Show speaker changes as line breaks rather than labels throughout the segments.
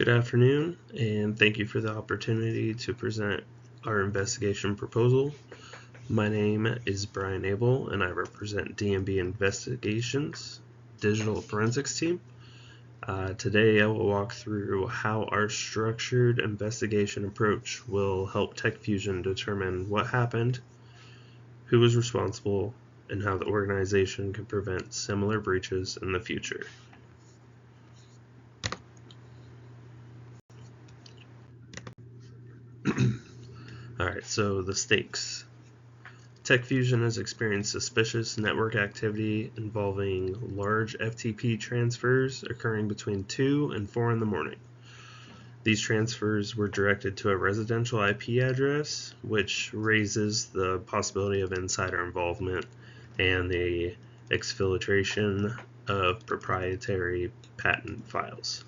Good afternoon, and thank you for the opportunity to present our investigation proposal. My name is Brian Abell, and I represent D&B Investigations Digital Forensics Team. Today I will walk through how our structured investigation approach will help TechFusion determine what happened, who was responsible, and how the organization can prevent similar breaches in the future. Alright, so the stakes. TechFusion has experienced suspicious network activity involving large FTP transfers occurring between 2 and 4 in the morning. These transfers were directed to a residential IP address, which raises the possibility of insider involvement and the exfiltration of proprietary patent files.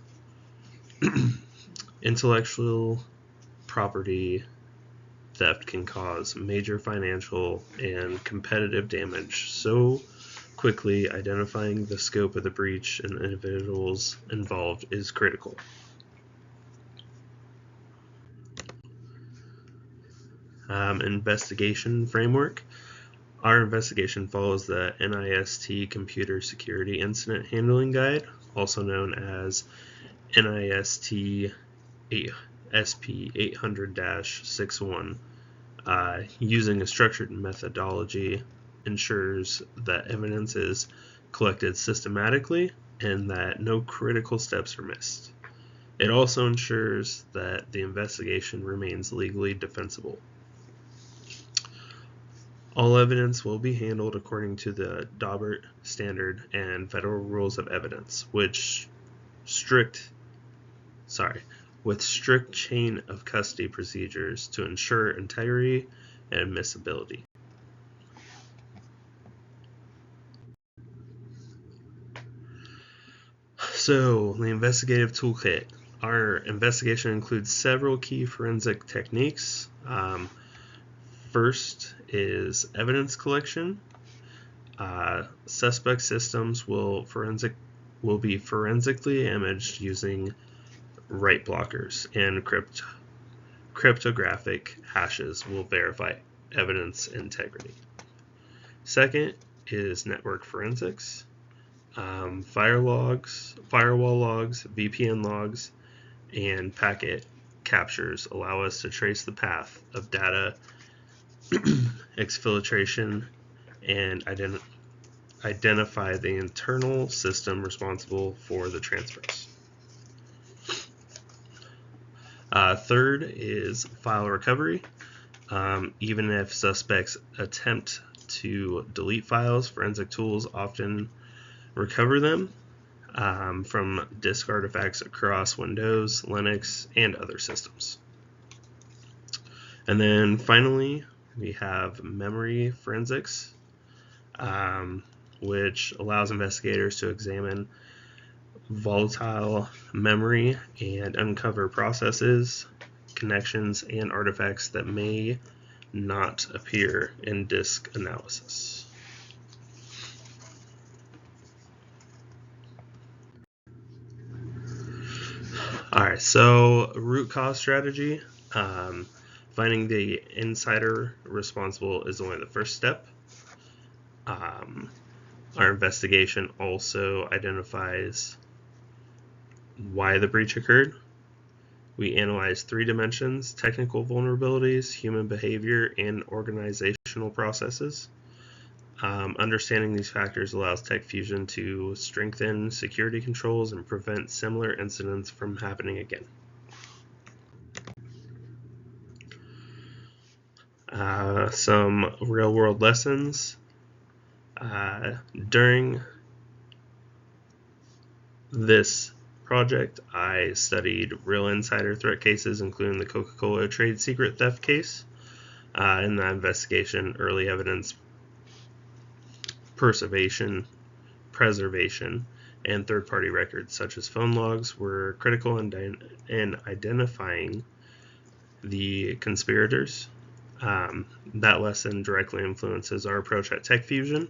Intellectual property theft can cause major financial and competitive damage, so quickly identifying the scope of the breach and individuals involved is critical. Investigation framework. Our investigation follows the NIST Computer Security Incident Handling Guide, also known as NIST SP 800-61. Using a structured methodology ensures that evidence is collected systematically and that no critical steps are missed. It also ensures that the investigation remains legally defensible. All evidence will be handled according to the Daubert standard and federal rules of evidence, with strict chain of custody procedures to ensure integrity and admissibility. So, the investigative toolkit. Our investigation includes several key forensic techniques. First is evidence collection. Suspect systems will be forensically imaged using write blockers, and cryptographic hashes will verify evidence integrity. Second is network forensics. Firewall logs, VPN logs, and packet captures allow us to trace the path of data exfiltration and identify the internal system responsible for the transfers. Third is file recovery. Even if suspects attempt to delete files, forensic tools often recover them from disk artifacts across Windows, Linux, and other systems. And then finally, we have memory forensics, which allows investigators to examine volatile memory and uncover processes, connections, and artifacts that may not appear in disk analysis. Alright, so root cause strategy. Finding the insider responsible is only the first step. Our investigation also identifies why the breach occurred. We analyze 3 dimensions: technical vulnerabilities, human behavior, and organizational processes. Understanding these factors allows TechFusion to strengthen security controls and prevent similar incidents from happening again. Some real-world lessons. During this project, I studied real insider threat cases, including the Coca-Cola trade secret theft case. In the investigation, early evidence preservation, and third-party records, such as phone logs, were critical in identifying the conspirators. That lesson directly influences our approach at TechFusion,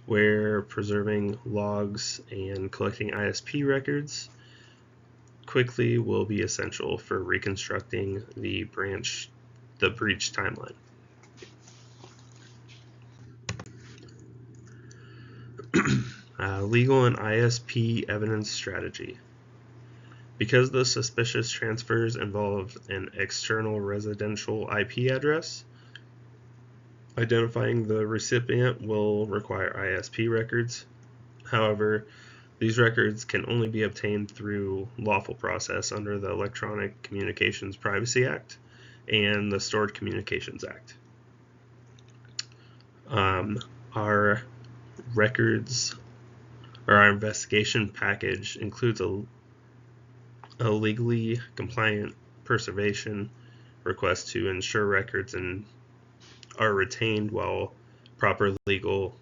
where preserving logs and collecting ISP records quickly will be essential for reconstructing the breach timeline. Legal and ISP evidence strategy. Because the suspicious transfers involve an external residential IP address, identifying the recipient will require ISP records. However, these records can only be obtained through lawful process under the Electronic Communications Privacy Act and the Stored Communications Act. Our records, or our investigation package, includes a legally compliant preservation request to ensure records are retained while proper legal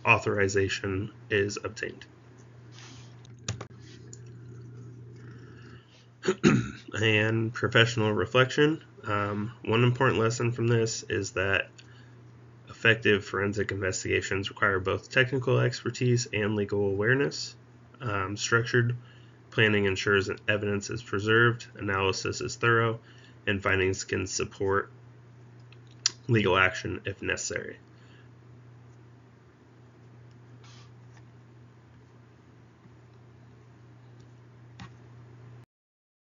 authorization is obtained. And professional reflection. One important lesson from this is that effective forensic investigations require both technical expertise and legal awareness. Structured planning ensures that evidence is preserved, analysis is thorough, and findings can support legal action if necessary.